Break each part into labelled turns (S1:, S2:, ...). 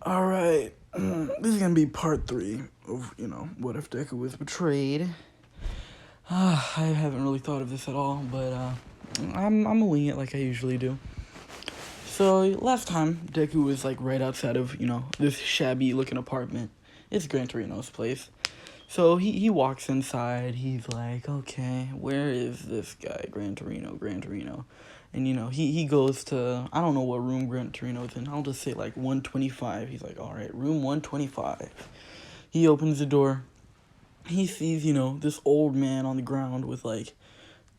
S1: Alright, this is gonna be part 3 of, what if Deku was betrayed. I haven't really thought of this at all, but I'm gonna wing it like I usually do. So, last time, Deku was, right outside of, this shabby-looking apartment. It's Gran Torino's place. So, he walks inside, he's like, okay, where is this guy, Gran Torino? And, he goes to, I don't know what room Gran Torino's in, I'll just say, 125. He's like, alright, room 125. He opens the door, he sees, this old man on the ground with,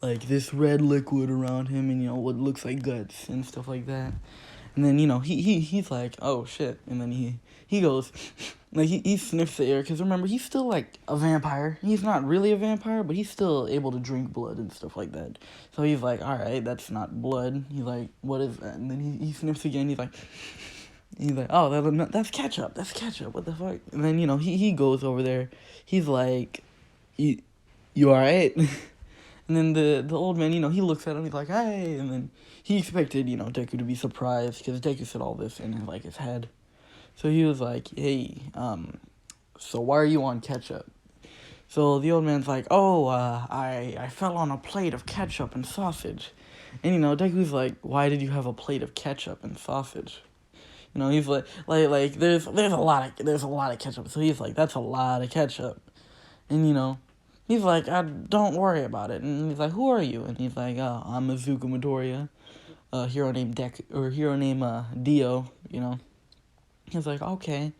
S1: this red liquid around him and, what looks like guts and stuff like that. And then, he's like, oh, shit. And then he goes, he sniffs the air. Because remember, he's still, a vampire. He's not really a vampire, but he's still able to drink blood and stuff like that. So he's like, all right, that's not blood. He's like, what is that? And then he sniffs again. He's like, oh, that's ketchup. That's ketchup. What the fuck? And then, he goes over there. He's like, you all right? And then the old man, he looks at him, he's like, hey, and then he expected, Deku to be surprised, because Deku said all this in, his head. So he was like, hey, so why are you on ketchup? So the old man's like, oh, I fell on a plate of ketchup and sausage. And, Deku's like, why did you have a plate of ketchup and sausage? He's like there's a lot of ketchup, so he's like, that's a lot of ketchup. And, he's like, don't worry about it. And he's like, who are you? And he's like, I'm Izuku Midoriya, hero named Dio, He's like, okay.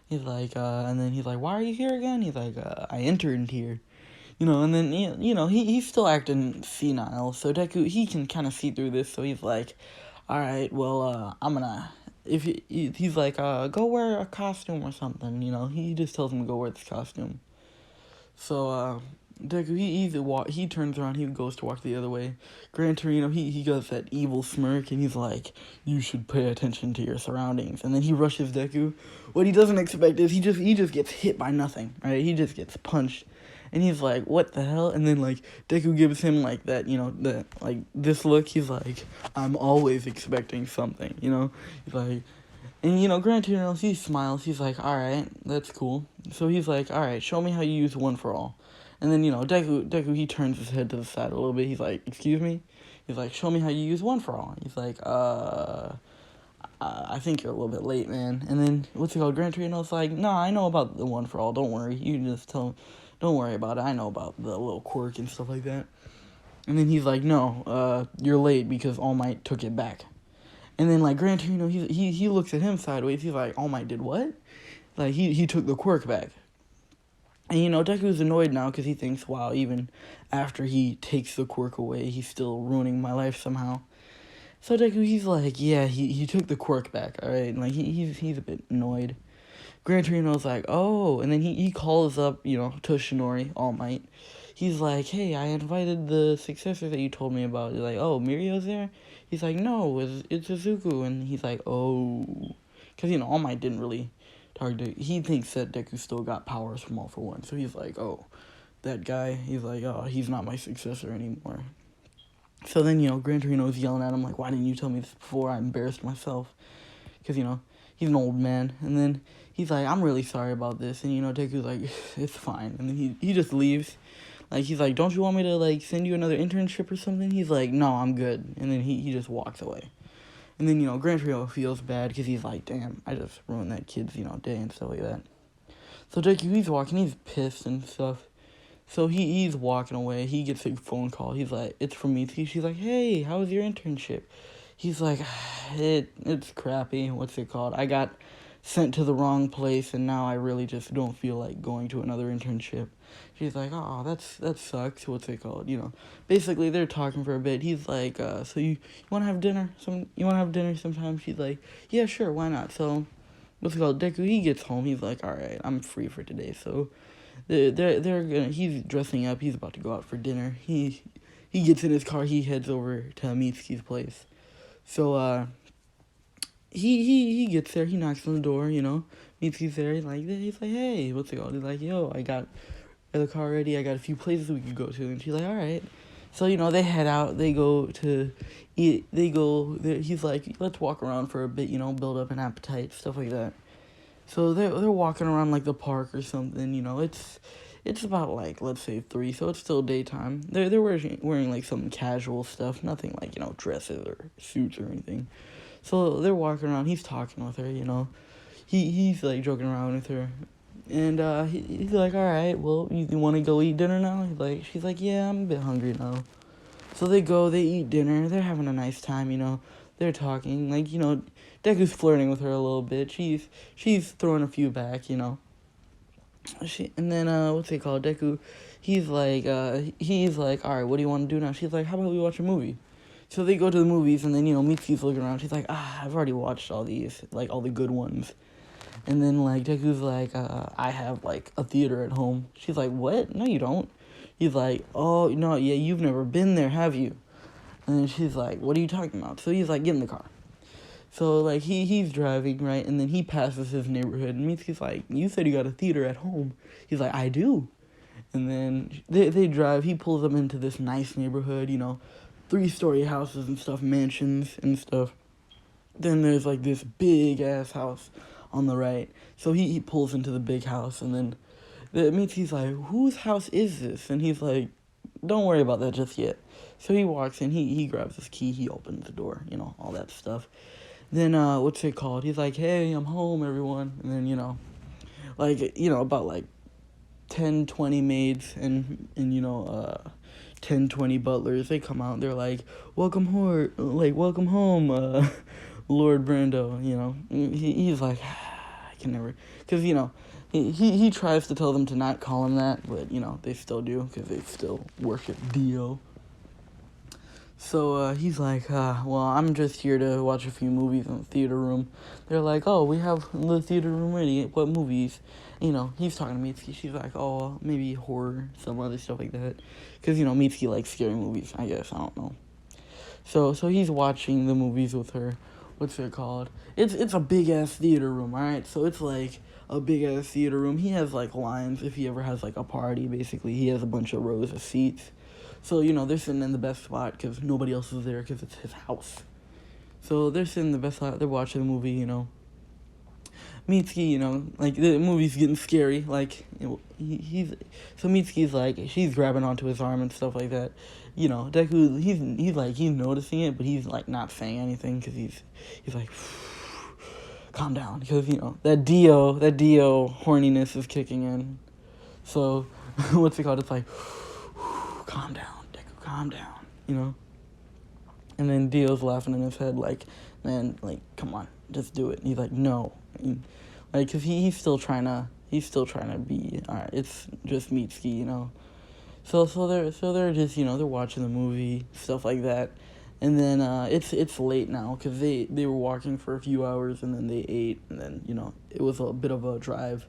S1: He's like, and then he's like, why are you here again? He's like, I interned here. And then, he's still acting senile. So Deku, he can kind of see through this. So he's like, all right, well, I'm gonna, he's like, go wear a costume or something, He just tells him to go wear this costume. So, Deku, he turns around, he goes to walk the other way. Gran Torino, he does that evil smirk, and he's like, you should pay attention to your surroundings. And then he rushes Deku. What he doesn't expect is he just gets hit by nothing, right? He just gets punched. And he's like, what the hell? And then, Deku gives him, this look. He's like, I'm always expecting something, He's like, and, Gran Torino, he smiles. He's like, alright, that's cool. So he's like, alright, show me how you use one for all. And then, Deku, he turns his head to the side a little bit. He's like, excuse me? He's like, show me how you use one for all. He's like, I think you're a little bit late, man. And then, Gran Torino's like, no, I know about the one for all. Don't worry. You just tell him, don't worry about it. I know about the little quirk and stuff like that. And then he's like, no, you're late because All Might took it back. And then, Gran Torino, he looks at him sideways. He's like, All Might did what? He took the quirk back. And, Deku's annoyed now because he thinks, wow, even after he takes the quirk away, he's still ruining my life somehow. So Deku, he's like, yeah, he took the quirk back, alright? And, he's a bit annoyed. Gran Torino's like, oh, and then he calls up, Toshinori, All Might. He's like, hey, I invited the successor that you told me about. He's like, oh, Mirio's there? He's like, no, it's Izuku. And he's like, oh. Because, All Might didn't really target. He thinks that Deku still got powers from All for One. So he's like, oh, that guy. He's like, oh, he's not my successor anymore. So then, Gran Torino's yelling at him, like, why didn't you tell me this before? I embarrassed myself. Because, he's an old man. And then he's like, I'm really sorry about this. And, Deku's like, it's fine. And then he just leaves. He's like, don't you want me to, send you another internship or something? He's like, no, I'm good. And then he just walks away. And then, Gran Torino feels bad because he's like, damn, I just ruined that kid's, day and stuff like that. So Deku, he's walking, he's pissed and stuff. So he's walking away. He gets a phone call. He's like, it's from Mitsuki. She's like, hey, how was your internship? He's like, it's crappy. What's it called? I got sent to the wrong place, and now I really just don't feel like going to another internship. She's like, oh, that sucks. What's it called? Basically, they're talking for a bit. He's like, so you want to have dinner? You want to have dinner sometime? She's like, yeah, sure, why not? So, what's it called? Deku, he gets home. He's like, all right, I'm free for today. So, he's dressing up. He's about to go out for dinner. He gets in his car. He heads over to Mitsuki's place. So, he gets there. He knocks on the door, Mitsuki's there. He's like, hey, what's it called? He's like, yo, I got the car ready. I got a few places we could go to. And she's like, all right. So, they head out. They go to eat. He's like, let's walk around for a bit, build up an appetite, stuff like that. So they're walking around like the park or something. It's about like, let's say 3, so it's still daytime. They're wearing like some casual stuff, nothing like dresses or suits or anything. So they're walking around. He's talking with her. He's like joking around with her, and he's like, all right, well, you want to go eat dinner now? She's like, yeah, I'm a bit hungry now. So they eat dinner. They're having a nice time. They're talking, Deku's flirting with her a little bit. She's throwing a few back. And then what's it called? Deku, he's like, all right, what do you want to do now? She's like, how about we watch a movie? So they go to the movies, and then Mitsuki's looking around. She's like, I've already watched all these, like all the good ones. And then Deku's like, I have like a theater at home. She's like, what? No, you don't. He's like, oh no, yeah, you've never been there, have you? And then she's like, what are you talking about? So he's like, get in the car. So, he's driving, right? And then he passes his neighborhood. And Mitsuki's like, you said you got a theater at home. He's like, I do. And then they drive. He pulls them into this nice neighborhood, 3-story houses and stuff, mansions and stuff. Then there's, this big-ass house on the right. So he pulls into the big house. And then Mitsuki's like, whose house is this? And he's like, don't worry about that just yet. So he walks in. He grabs his key. He opens the door, all that stuff. Then, what's it called? He's like, hey, I'm home, everyone. And then, about 10, 20 maids and 10, 20 butlers, they come out. They're like, welcome home, Lord Brando, He's like, I can never, because, he tries to tell them to not call him that, but, they still do, because they still worship Dio. So, he's like, well, I'm just here to watch a few movies in the theater room. They're like, oh, we have the theater room ready. What movies? He's talking to Mitsuki. She's like, oh, maybe horror, some other stuff like that. Because, Mitsuki likes scary movies, I guess. I don't know. So he's watching the movies with her. What's it called? It's a big-ass theater room, alright? So it's like a big-ass theater room. He has, lines if he ever has, a party, basically. He has a bunch of rows of seats. So, they're sitting in the best spot because nobody else is there because it's his house. So they're sitting in the best spot. They're watching the movie, Mitsuki, the movie's getting scary. So Mitsuki's she's grabbing onto his arm and stuff like that. Deku, he's noticing it, but he's, not saying anything because he's like, calm down. Because, that Dio horniness is kicking in. So, what's it called? It's like, calm down, Deku, calm down, And then Dio's laughing in his head man, come on, just do it. And he's like, no. Because he's still trying to be, alright, it's just Mitsuki, So they're just, they're watching the movie, stuff like that. And then it's late now because they were walking for a few hours and then they ate and then, it was a bit of a drive.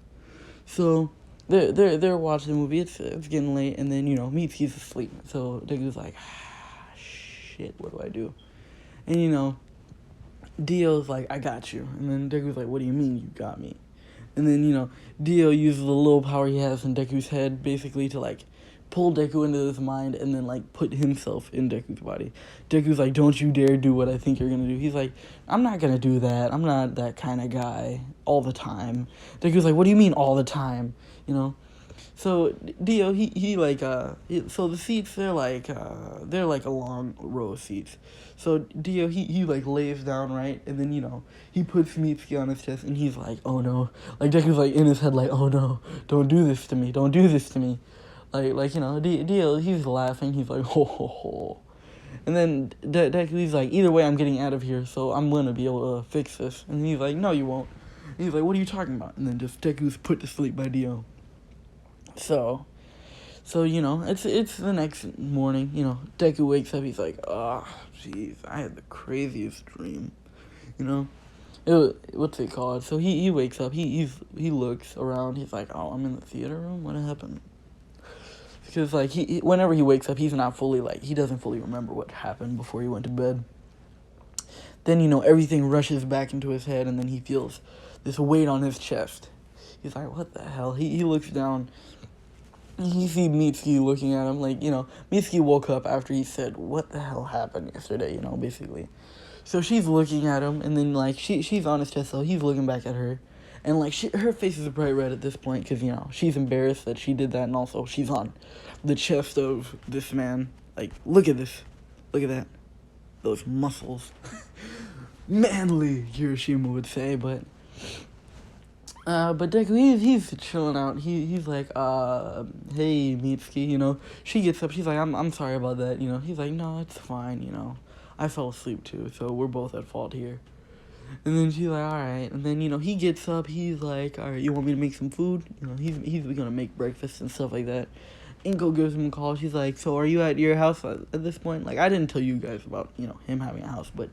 S1: So they're watching the movie. It's getting late, and then Mitsuki's asleep. So Deku's like, shit, what do I do? And Dio's like, I got you. And then Deku's like, what do you mean you got me? And then Dio uses the little power he has in Deku's head, basically to pull Deku into his mind and then put himself in Deku's body. Deku's like, don't you dare do what I think you're gonna do. He's like, I'm not gonna do that. I'm not that kind of guy all the time. Deku's like, what do you mean all the time? So Dio, so the seats, they're a long row of seats. So Dio, he lays down, right? And then, he puts Mitsuki on his chest and he's like, oh no. Deku's in his head oh no, don't do this to me. Don't do this to me. Dio, he's laughing. He's like, ho, ho, ho. And then Deku's like, either way, I'm getting out of here, so I'm gonna be able to fix this. And he's like, no, you won't. And he's like, what are you talking about? And then just Deku's put to sleep by Dio. So it's the next morning. Deku wakes up. He's like, jeez, I had the craziest dream. What's it called? So he wakes up. He looks around. He's like, oh, I'm in the theater room. What happened? Because whenever he wakes up, he's not fully he doesn't fully remember what happened before he went to bed. Then everything rushes back into his head, and then he feels this weight on his chest. He's like, what the hell? He looks down. He sees Mitsuki looking at him Mitsuki woke up after he said, what the hell happened yesterday, basically. So she's looking at him, and then, she's on his chest, so he's looking back at her. And, like, her face is bright red at this point because, you know, she's embarrassed that she did that, and also she's on the chest of this man. Like, look at this. Look at that. Those muscles. Manly, Hiroshima would say, but Deku, he's chilling out. He's like, hey, Mitsuki, you know. She gets up, she's like, I'm sorry about that, you know. He's like, no, it's fine, you know. I fell asleep too, so we're both at fault here. And then she's like, alright. And then, you know, he gets up, he's like, alright, you want me to make some food? You know, he's gonna make breakfast and stuff like that. Inko gives him a call, she's like, so are you at your house at this point? Like, I didn't tell you guys about, you know, him having a house, but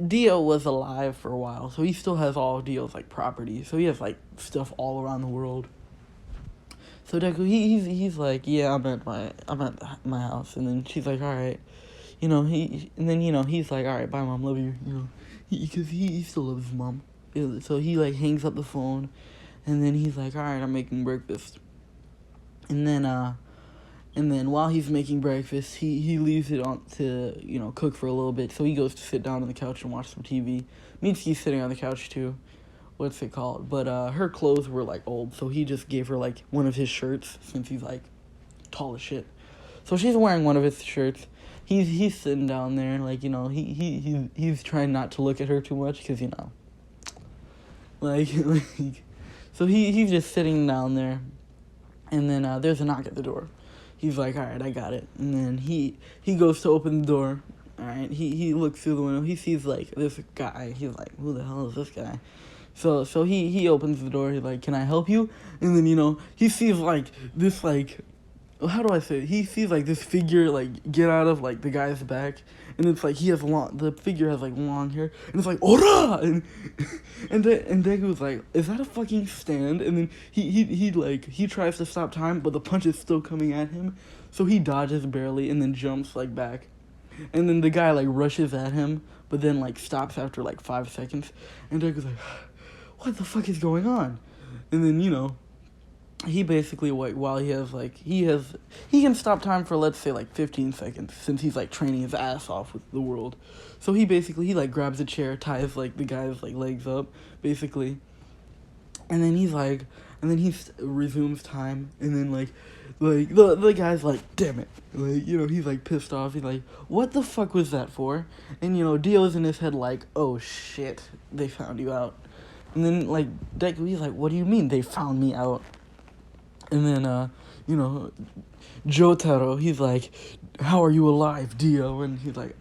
S1: Dio was alive for a while, so he still has all Dio's, like, property. So he has, like, stuff all around the world. So Deku, he's like, yeah, I'm at my house. And then she's like, alright. You know, and then, you know, he's like, alright, bye, Mom, love you, you know. Because he still loves his mom. So he, like, hangs up the phone, and then he's like, alright, I'm making breakfast. And then while he's making breakfast, he leaves it on to, you know, cook for a little bit. So he goes to sit down on the couch and watch some TV. Mitsuki's sitting on the couch too. What's it called? But her clothes were, like, old, so he just gave her, like, one of his shirts, since he's, like, tall as shit. So she's wearing one of his shirts. He's sitting down there, like, you know, he's trying not to look at her too much, because, you know, like so he's just sitting down there, and then there's a knock at the door. He's like, alright, I got it. And then he goes to open the door, alright, he looks through the window, he sees, like, this guy, he's like, who the hell is this guy? So he opens the door, he's like, can I help you? And then, you know, he sees, like, this, like, how do I say it? He sees, like, this figure, like, get out of, like, the guy's back, and it's, like, the figure has, like, long hair, and it's, like, ora! And Deku's like, is that a fucking stand? And then he tries to stop time, but the punch is still coming at him, so he dodges barely, and then jumps, like, back, and then the guy, like, rushes at him, but then, like, stops after, like, 5 seconds, and Deku's like, what the fuck is going on? And then, you know, he basically, like, while he can stop time for, let's say, like, 15 seconds, since he's, like, training his ass off with the world. So he like, grabs a chair, ties, like, the guy's, like, legs up, basically, and then he resumes time, and then, like, the guy's like, damn it, like, you know, he's, like, pissed off, he's like, what the fuck was that for? And, you know, Dio's in his head like, oh shit, they found you out. And then, like, Deku, he's like, what do you mean they found me out? And then, you know, Jotaro, he's like, how are you alive, Dio? And he's like,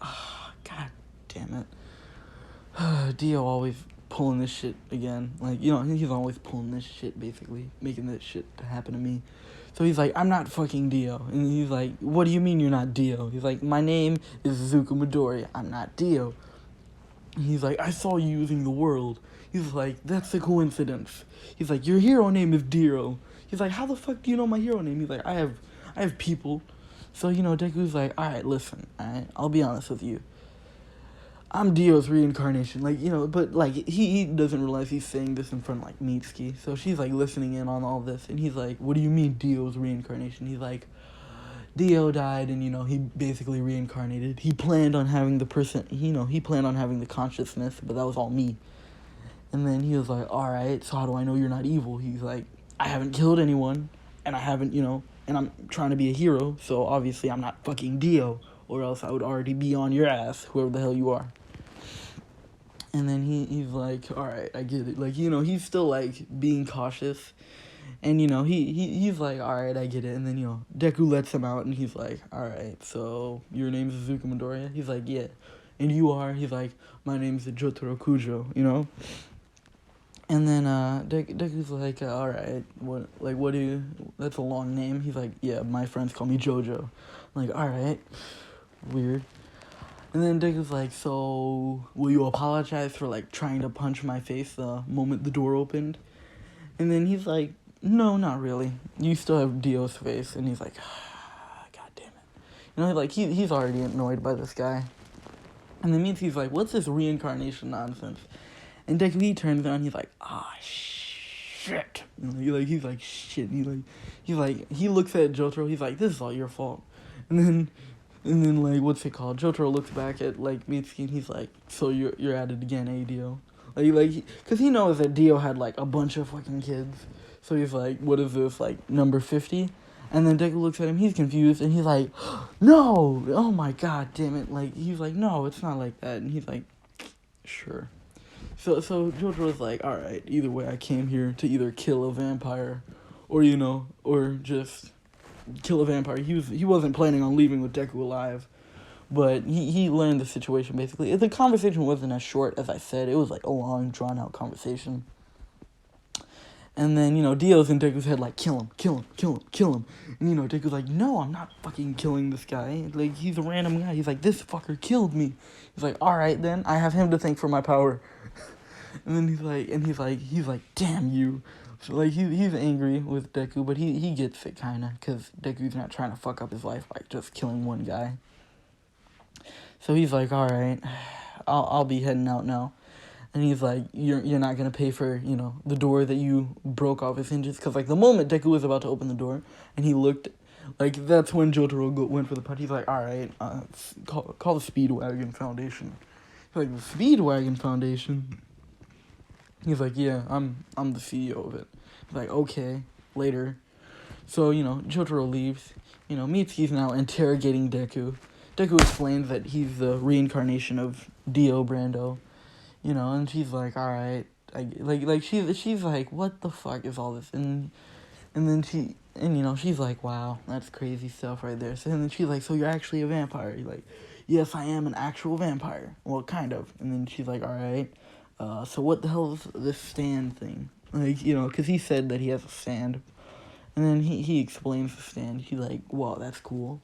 S1: god damn it. Dio always pulling this shit again. Like, you know, he's always pulling this shit, basically, making this shit happen to me. So he's like, I'm not fucking Dio. And he's like, what do you mean you're not Dio? He's like, my name is Izuku Midori. I'm not Dio. And he's like, I saw you using the world. He's like, that's a coincidence. He's like, your hero name is Dio. He's like, how the fuck do you know my hero name? He's like, I have people. So, you know, Deku's like, alright, listen, alright, I'll be honest with you. I'm Dio's reincarnation, like, you know, but, like, he doesn't realize he's saying this in front of, like, Mitsuki. So she's, like, listening in on all this, and he's like, what do you mean Dio's reincarnation? He's like, Dio died, and, you know, he basically reincarnated. He planned on having he planned on having the consciousness, but that was all me. And then he was like, alright, so how do I know you're not evil? He's like, I haven't killed anyone, and I haven't, you know, and I'm trying to be a hero, so obviously I'm not fucking Dio, or else I would already be on your ass, whoever the hell you are. And then he's like, alright, I get it. Like, you know, he's still, like, being cautious, and, you know, he's like, alright, I get it. And then, you know, Deku lets him out, and he's like, alright, so your name's Izuku Midoriya? He's like, yeah. And you are? He's like, my name's Jotaro Kujo, you know? And then, Deku's like, alright, what do you, that's a long name. He's like, yeah, my friends call me Jojo. I'm like, alright, weird. And then Deku's like, so, will you apologize for, like, trying to punch my face the moment the door opened? And then he's like, no, not really. You still have Dio's face. And he's like, god damn it. You know, like, he's already annoyed by this guy. And then Mitsuki's like, what's this reincarnation nonsense? And Deku, he turns around, he's like, shit. You know, he's like, shit. He looks at Jotaro, he's like, this is all your fault. And then, like, what's it called? Jotaro looks back at, like, Mitsuki, and he's like, so you're at it again, eh, Dio? Because he knows that Dio had, like, a bunch of fucking kids. So he's like, what is this, like, number 50? And then Deku looks at him, he's confused, and he's like, no! Oh my god, damn it. Like, he's like, no, it's not like that. And he's like, sure. So Jojo was like, alright, either way, I came here to either kill a vampire or, or just kill a vampire. He wasn't planning on leaving with Deku alive. But he learned the situation, basically. The conversation wasn't as short as I said. It was, like, a long, drawn-out conversation. And then, Dio's in Deku's head, like, kill him. And, Deku's like, no, I'm not fucking killing this guy. Like, he's a random guy. He's like, this fucker killed me. He's like, alright, then. I have him to thank for my power. And then he's like, damn you. So, like, he's angry with Deku, but he gets it, kinda. Because Deku's not trying to fuck up his life by just killing one guy. So he's like, alright, I'll be heading out now. And he's like, you're not going to pay for, the door that you broke off his hinges. Because, like, the moment Deku was about to open the door, and he looked, like, that's when Jotaro went for the putt. He's like, alright, call the Speedwagon Foundation. He's like, the Speedwagon Foundation? He's like, yeah, I'm the CEO of it. He's like, okay, later. So, Jotaro leaves. Mitsuki's now interrogating Deku. Deku explains that he's the reincarnation of Dio Brando, and she's like, alright, she's like, what the fuck is all this, and then she's like, wow, that's crazy stuff right there, and then she's like, so you're actually a vampire? He's like, yes, I am an actual vampire, well, kind of, and then she's like, alright, so what the hell is this stand thing, like, because he said that he has a stand, and then he explains the stand. He's like, wow, that's cool.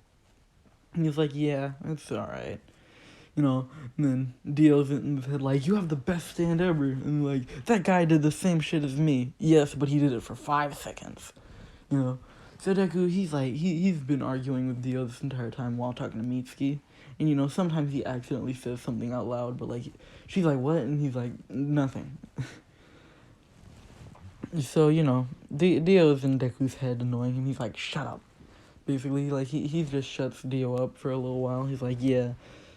S1: And he's like, yeah, it's alright. And then Dio's in his head like, you have the best stand ever. And like, that guy did the same shit as me. Yes, but he did it for 5 seconds. So Deku, he's like, he's been arguing with Dio this entire time while talking to Mitsuki. And sometimes he accidentally says something out loud, but like, she's like, what? And he's like, nothing. So, Dio's in Deku's head annoying him. He's like, shut up. Basically, like, he just shuts Dio up for a little while. He's like, yeah,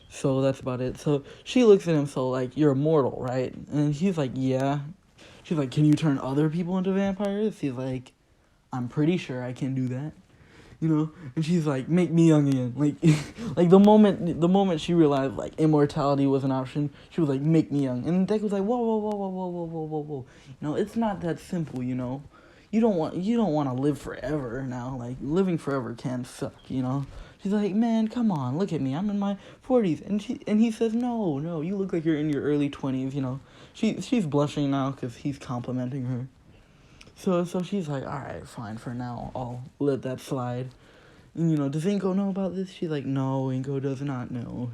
S1: so that's about it. So she looks at him, so, like, you're immortal, right? And he's like, yeah. She's like, can you turn other people into vampires? He's like, I'm pretty sure I can do that. And she's like, make me young again. Like the moment she realized, like, immortality was an option, she was like, make me young. And Deku was like, whoa. It's not that simple, You don't want to live forever now. Like, living forever can suck, She's like, man, come on, look at me. I'm in my 40s. And he says, no, you look like you're in your early 20s, She's blushing now because he's complimenting her. So she's like, alright, fine, for now, I'll let that slide. And, does Inko know about this? She's like, no, Inko does not know,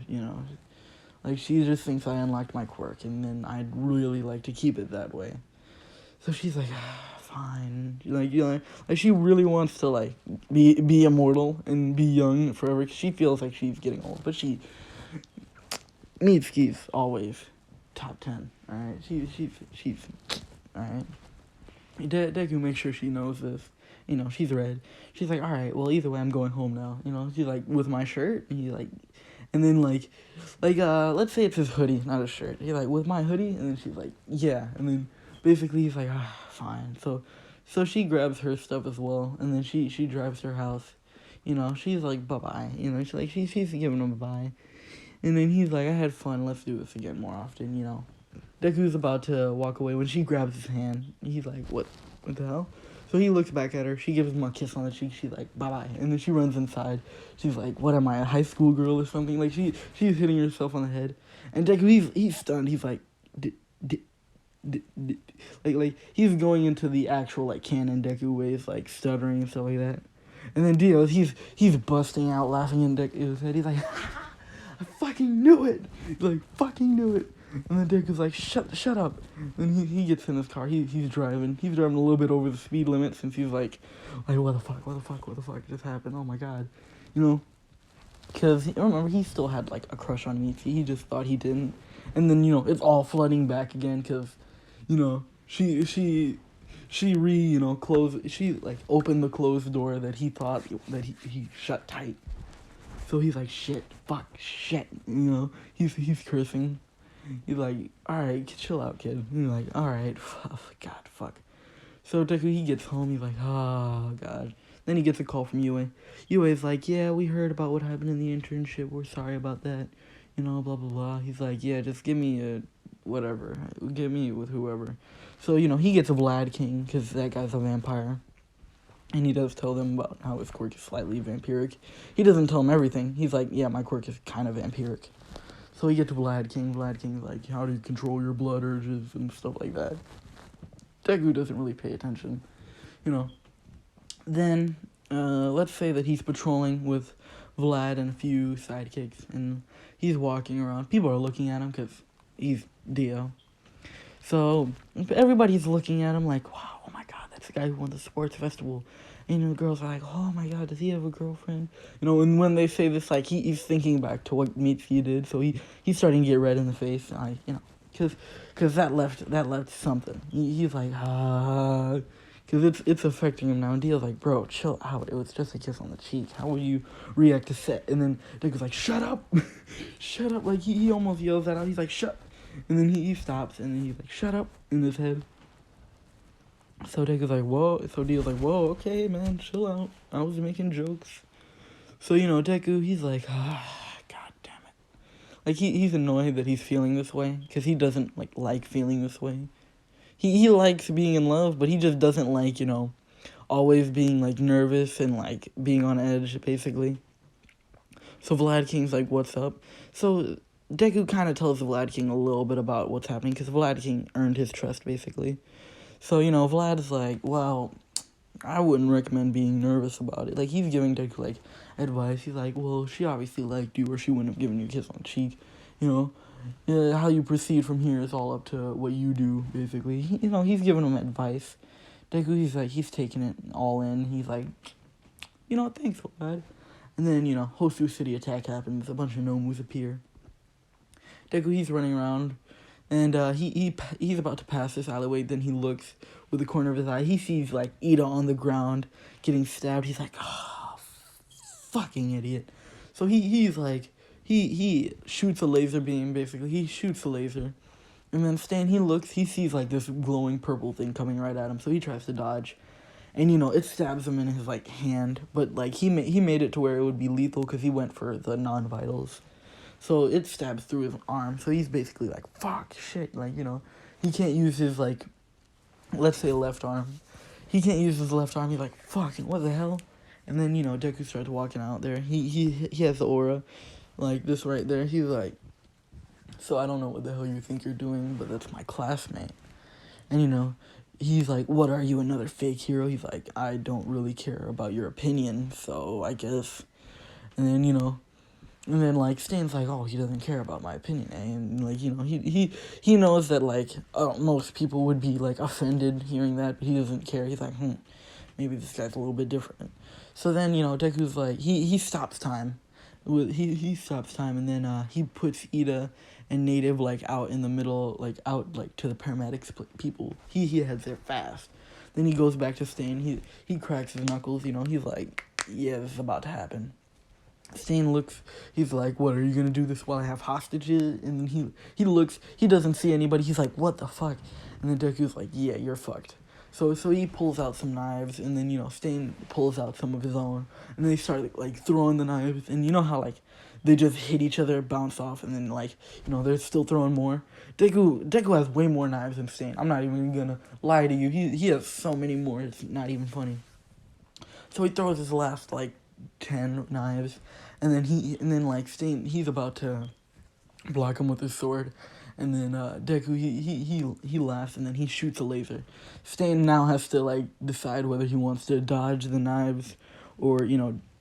S1: Like, she just thinks I unlocked my quirk, and then I'd really like to keep it that way. So she's like, fine. Like, she really wants to, like, be immortal and be young forever. She feels like she's getting old, but Mitsuki's always top 10, alright? She's, alright? Deku makes sure she knows this. She's red. She's like, alright, well, either way, I'm going home now. She's like, with my shirt? And he's like, and then, let's say it's his hoodie, not his shirt. He's like, with my hoodie? And then she's like, yeah. And then, basically, he's like, fine. So she grabs her stuff as well, and then she drives to her house. She's like, bye-bye. She's giving him a bye. And then he's like, I had fun, let's do this again more often, Deku's about to walk away when she grabs his hand. He's like, what the hell? So he looks back at her. She gives him a kiss on the cheek. She's like, bye-bye. And then she runs inside. She's like, what am I, a high school girl or something? Like, she's hitting herself on the head. And Deku, he's stunned. He's like, like, he's going into the actual, like, canon Deku ways, like, stuttering and stuff like that. And then Dio, he's busting out laughing in Deku's head. He's like, I fucking knew it. He's like, fucking knew it. And then Deku's like, shut up. And he gets in his car. He's driving. He's driving a little bit over the speed limit since he's like, what the fuck just happened? Oh my god. Because, remember, he still had, like, a crush on Mitsuki. He just thought he didn't. And then, it's all flooding back again because, she opened the closed door that he thought that he shut tight. So he's like, shit, fuck, shit, he's cursing. He's like, alright, chill out, kid. He's like, alright, God, fuck. So Deku, he gets home, he's like, oh, God. Then he gets a call from Yue. Yue's like, yeah, we heard about what happened in the internship. We're sorry about that. You know, blah, blah, blah. He's like, yeah, just give me a whatever. Get me with whoever. So, he gets a Vlad King, because that guy's a vampire. And he does tell them about how his quirk is slightly vampiric. He doesn't tell them everything. He's like, yeah, my quirk is kind of vampiric. So he gets to Vlad King. Vlad King's like, how do you control your blood urges and stuff like that. Deku doesn't really pay attention, Then, let's say that he's patrolling with Vlad and a few sidekicks, and he's walking around. People are looking at him because he's Dio. So, everybody's looking at him like, wow, oh my god, that's the guy who won the sports festival. And, the girls are like, oh my god, does he have a girlfriend? And when they say this, like, he's thinking back to what Mitsuki did, so he's starting to get red in the face, because that left something. He's like, because it's affecting him now. And Dio's like, bro, chill out. It was just a kiss on the cheek. How will you react to set? And then Deku's like, shut up. Shut up. Like, he almost yells that out. He's like, shut. And then he stops, and then he's like, shut up, in his head. So Deku's like, whoa. So Dio's like, whoa, okay, man, chill out. I was making jokes. So, Deku, he's like, god damn it. Like, he's annoyed that he's feeling this way, because he doesn't, like feeling this way. He likes being in love, but he just doesn't like, always being, nervous and, being on edge, basically. So Vlad King's like, what's up? So Deku kind of tells Vlad King a little bit about what's happening, because Vlad King earned his trust, basically. So, Vlad's like, well, I wouldn't recommend being nervous about it. Like, he's giving Deku, advice. He's like, well, she obviously liked you, or she wouldn't have given you a kiss on the cheek, how you proceed from here is all up to what you do, basically. He's giving him advice. Deku, he's taking it all in. He's like, thanks, Vlad. And then, Hosuh City attack happens. A bunch of Nomus appear. Deku, he's running around, and he's about to pass this alleyway. Then he looks with the corner of his eye. He sees, Ida on the ground getting stabbed. He's like, oh, fucking idiot. So he's like, he shoots a laser beam, basically. He shoots a laser. And then Stan, he sees, this glowing purple thing coming right at him. So he tries to dodge. And, it stabs him in his, hand. But, he made it to where it would be lethal because he went for the non-vitals. So it stabs through his arm. So he's basically like, fuck, shit. He can't use his, let's say left arm. He can't use his left arm. He's like, fucking, what the hell? And then, Deku starts walking out there. He has the aura. This right there, he's like, so I don't know what the hell you think you're doing, but that's my classmate. And, he's like, what are you, another fake hero? He's like, I don't really care about your opinion, so I guess. And then, Stan's like, oh, he doesn't care about my opinion, eh? And, he knows that, most people would be, offended hearing that, but he doesn't care. He's like, maybe this guy's a little bit different. So then, Deku's like, he stops time. He stops time, and then he puts Ida and Native out in the middle, out to the paramedics people. He heads there fast. Then he goes back to Stain. He cracks his knuckles. He's like, yeah, this is about to happen. Stain looks. He's like, what, are you gonna do this while I have hostages? And then he looks. He doesn't see anybody. He's like, what the fuck? And then Deku's like, yeah, you're fucked. So he pulls out some knives, and then, Stain pulls out some of his own, and they start, throwing the knives, and how, they just hit each other, bounce off, and then, they're still throwing more. Deku has way more knives than Stain. I'm not even gonna lie to you. He has so many more, it's not even funny. So he throws his last, 10 knives, and then Stain, he's about to block him with his sword. And then Deku, he laughs, and then he shoots a laser. Stain now has to, decide whether he wants to dodge the knives or,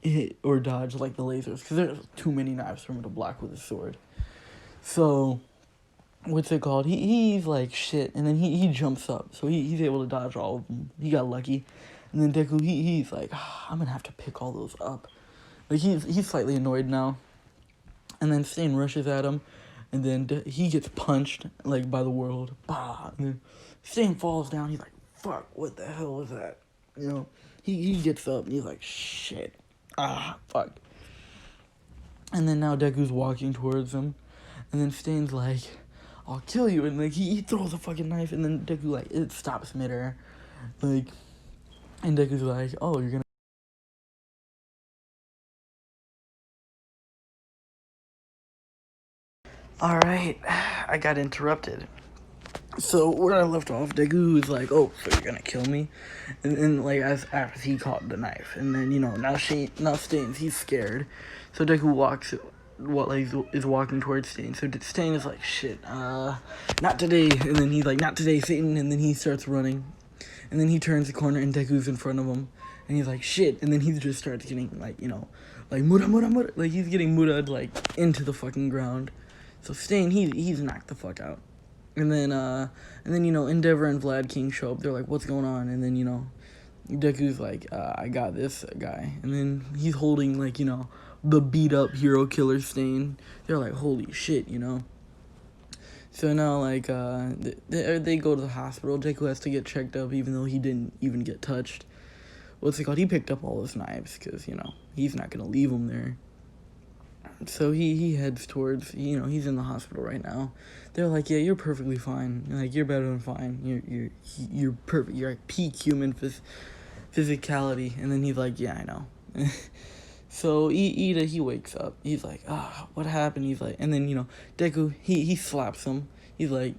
S1: hit or dodge, the lasers. Because there's too many knives for him to block with his sword. So, what's it called? He's like, shit. And then he jumps up. So he's able to dodge all of them. He got lucky. And then Deku, he's like, I'm going to have to pick all those up. He's slightly annoyed now. And then Stain rushes at him. And then he gets punched, by the world. Bah! And then Stain falls down. He's like, fuck, what the hell is that? He gets up, and he's like, shit. Fuck. And then now Deku's walking towards him. And then Stain's like, I'll kill you. And, like, he throws a fucking knife, and then Deku, like, it stops midair. Like, and Deku's like, oh, you're gonna... Alright, I got interrupted. So, where I left off, Deku was like, oh, so you're gonna kill me? And like, as after he caught the knife. And then, now Stains, he's scared. So Deku is walking towards Stain. So Stain is like, shit, not today. And then he's like, not today, Satan. And then he starts running. And then he turns the corner and Deku's in front of him. And he's like, shit. And then he just starts getting, like, like, mura. Like, he's getting mura'd, like, into the fucking ground. So Stain, he's knocked the fuck out. And then, Endeavor and Vlad King show up. They're like, what's going on? And then, Deku's like, I got this guy. And then he's holding, like, the beat-up hero killer Stain. They're like, holy shit, So now, like, they go to the hospital. Deku has to get checked up, even though he didn't even get touched. What's it called? He picked up all his knives, because, he's not going to leave them there. So he heads towards, he's in the hospital right now. They're like, yeah, you're perfectly fine. Like, you're better than fine. You're perfect. You're like peak human physicality. And then he's like, yeah, I know. So Ida, he wakes up. He's like, what happened? He's like, and then, Deku, he slaps him. He's like,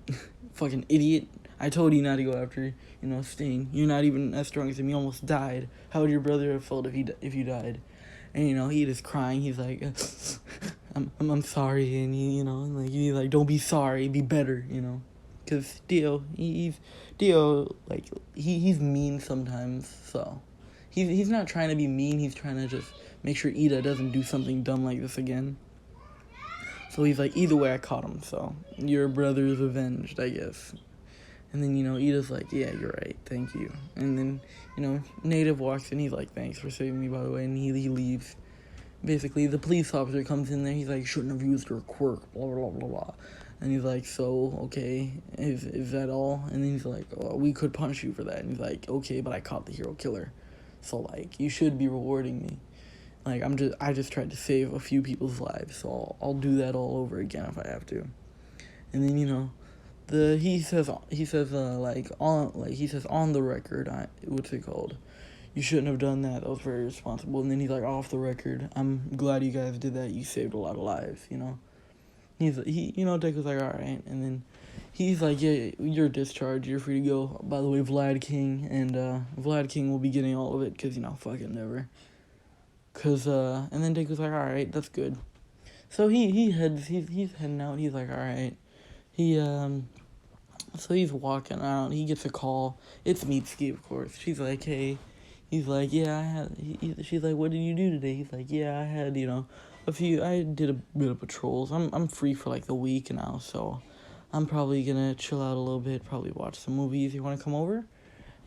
S1: fucking idiot. I told you not to go after, Stain. You're not even as strong as him. You almost died. How would your brother have felt if you died? And, he is crying. He's like, I'm sorry. And, he's like, don't be sorry. Be better, Because Dio, he's mean sometimes. So he's not trying to be mean. He's trying to just make sure Ida doesn't do something dumb like this again. So he's like, either way, I caught him. So your brother is avenged, I guess. And then, Ida's like, yeah, you're right, thank you. And then, Native walks in, he's like, thanks for saving me, by the way, and he leaves. Basically, the police officer comes in there, he's like, shouldn't have used your quirk, blah, blah, blah, blah. And he's like, so, okay, is that all? And then he's like, oh, we could punish you for that. And he's like, okay, but I caught the hero killer. So, like, you should be rewarding me. Like, I just tried to save a few people's lives, so I'll do that all over again if I have to. And then, he says on the record, what's it called? You shouldn't have done that. That was very irresponsible. And then he's like, off the record, I'm glad you guys did that. You saved a lot of lives, Deku's like, all right. And then he's like, yeah, you're discharged. You're free to go. By the way, Vlad King will be getting all of it because, fucking never. And then Deku's like, all right, that's good. So he's heading out. He's like, all right. So he's walking out. He gets a call. It's Mitsuki, of course. She's like, hey. He's like, yeah, she's like, what did you do today? He's like, yeah, I had, I did a bit of patrols. I'm free for, like, the week now, so I'm probably gonna chill out a little bit, probably watch some movies. You wanna come over?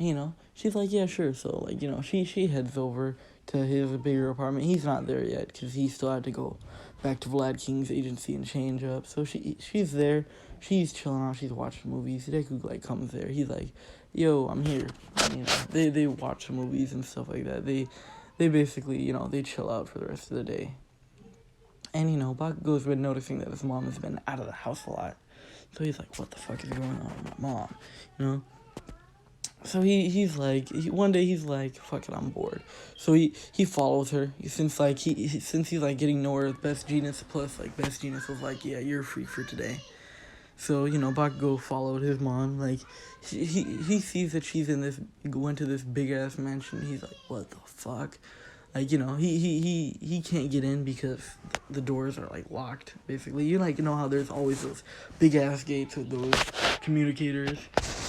S1: And, she's like, yeah, sure. So, like, she heads over to his bigger apartment. He's not there yet, because he still had to go back to Vlad King's agency and change up. So she's there. She's chilling out. She's watching movies. Deku, like, comes there. He's like, yo, I'm here. And, they watch movies and stuff like that. They basically, they chill out for the rest of the day. And, Bakugo's been noticing that his mom has been out of the house a lot. So he's like, what the fuck is going on with my mom? So he's like, one day he's like, fuck it, I'm bored. So he follows her, since he's like getting nowhere with Best Genius, plus like Best Genius was like, yeah, you're free for today. So, Bakugo followed his mom, like, he sees that she's went to this big ass mansion. He's like, what the fuck? Like, he can't get in because the doors are, like, locked, basically. You, like, how there's always those big-ass gates with those communicators.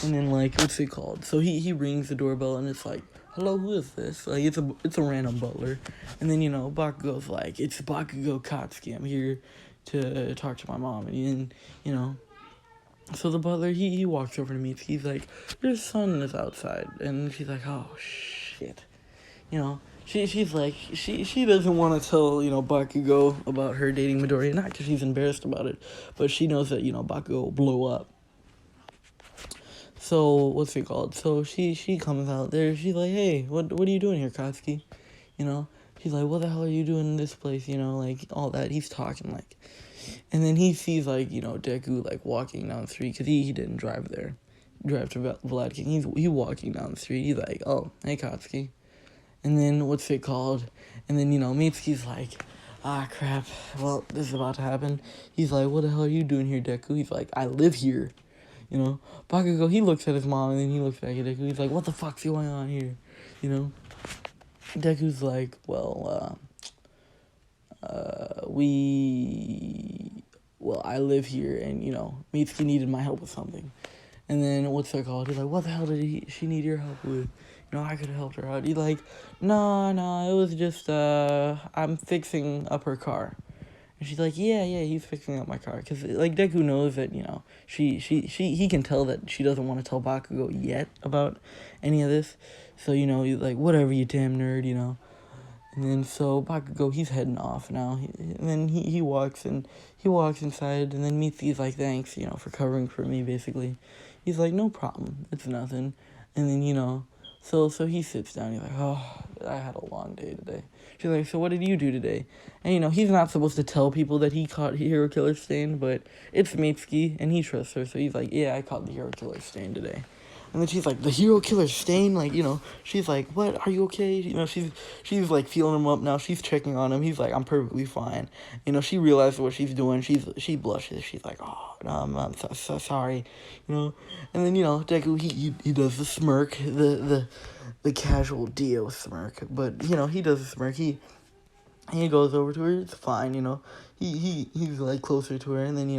S1: And then, like, what's it called? So he rings the doorbell, and it's like, hello, who is this? Like, it's a random butler. And then, Bakugo's like, it's Bakugo Katsuki. I'm here to talk to my mom. And, so the butler, he walks over to me. He's like, your son is outside. And she's like, oh, shit. She's like, she doesn't want to tell, Bakugo about her dating Midoriya, not because she's embarrassed about it, but she knows that, Bakugo will blow up. So, what's it called? So, she comes out there, she's like, hey, what are you doing here, Katsuki? She's like, what the hell are you doing in this place, like, all that. He's talking, like, And then he sees, like, Deku, like, walking down the street, because he didn't drive there. Drive to Vlad King. He's walking down the street. He's like, oh, hey, Katsuki. And then, what's it called? And then, Mitsuki's like, ah, crap. Well, this is about to happen. He's like, what the hell are you doing here, Deku? He's like, I live here. Bakugo, he looks at his mom, and then he looks back at Deku. He's like, what the fuck's going on here? Deku's like, well, I live here, and, Mitsuki needed my help with something. And then, what's that called? He's like, what the hell did she need your help with? I could have helped her out. He's like, no, it was just, I'm fixing up her car. And she's like, yeah, he's fixing up my car. Because, like, Deku knows that, he can tell that she doesn't want to tell Bakugo yet about any of this. So, he's like, whatever, you damn nerd, And then, so, Bakugo, he's heading off now. And then he walks inside, and then Mitsuki's like, thanks, for covering for me, basically. He's like, no problem, it's nothing. And then, so he sits down, he's like, oh, I had a long day today. She's like, so what did you do today? And, he's not supposed to tell people that he caught Hero Killer Stain, but it's Mitsuki, and he trusts her, so he's like, yeah, I caught the Hero Killer Stain today. And then she's like, the Hero Killer Stain? Like, she's like, what, are you okay? She's like, feeling him up now, she's checking on him, he's like, I'm perfectly fine. She realizes what she's doing, she blushes, she's like, oh, no, I'm so sorry, And then, Deku, he does the smirk, the casual Dio smirk, but, he does the smirk, he goes over to her, it's fine, he's, like, closer to her, and then,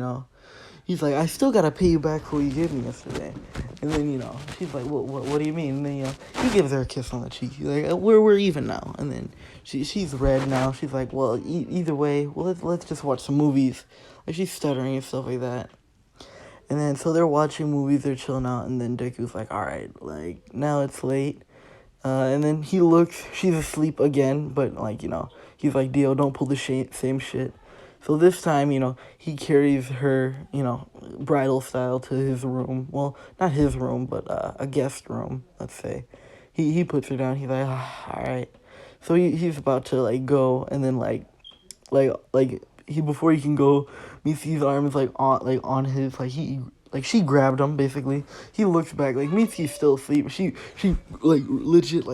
S1: he's like, I still gotta pay you back for what you gave me yesterday. And then, she's like, what do you mean? And then, he gives her a kiss on the cheek. He's like, we're even now. And then she's red now. She's like, well, either way, well, let's just watch some movies. Like, she's stuttering and stuff like that. And then, so they're watching movies, they're chilling out, and then Deku's like, alright, like, now it's late. And then he looks, she's asleep again, but, like, he's like, Dio, don't pull the same shit. So this time, he carries her, bridal style to his room. Well, not his room, but a guest room, let's say. He puts her down. He's like, alright. So he's about to, like, go, and then, before he can go, Mitsuki's arm is, on his, she grabbed him, basically. He looks back, like, Mitsuki's still asleep. She legit,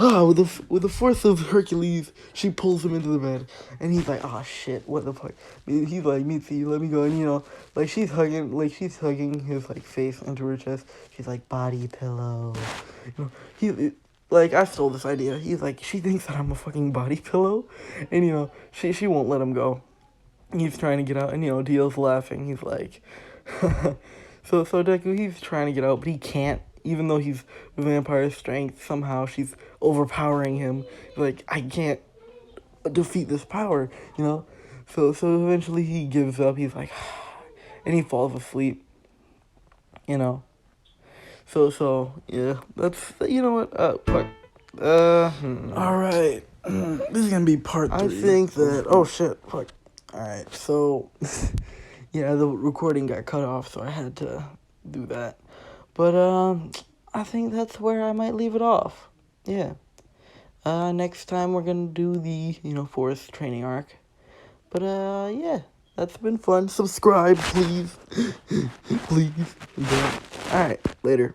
S1: with the force of Hercules, she pulls him into the bed, and he's like, oh shit, what the fuck? He's like, Mitsuki, let me go, and she's hugging his, face into her chest. She's like, body pillow. I stole this idea. He's like, she thinks that I'm a fucking body pillow, and, she won't let him go. He's trying to get out, and, Dio's laughing. He's like, so Deku, he's trying to get out, but he can't. Even though he's vampire strength, somehow she's overpowering him. Like, I can't defeat this power, So eventually he gives up. He's like, and he falls asleep, So, yeah, that's, what, fuck. Alright, this is gonna be part 3. I think that, oh shit, fuck. Alright, so, yeah, the recording got cut off, so I had to do that. But, I think that's where I might leave it off. Yeah. Next time we're gonna do the, forest training arc. But, yeah. That's been fun. Subscribe, please. Please. Yeah. Alright, later.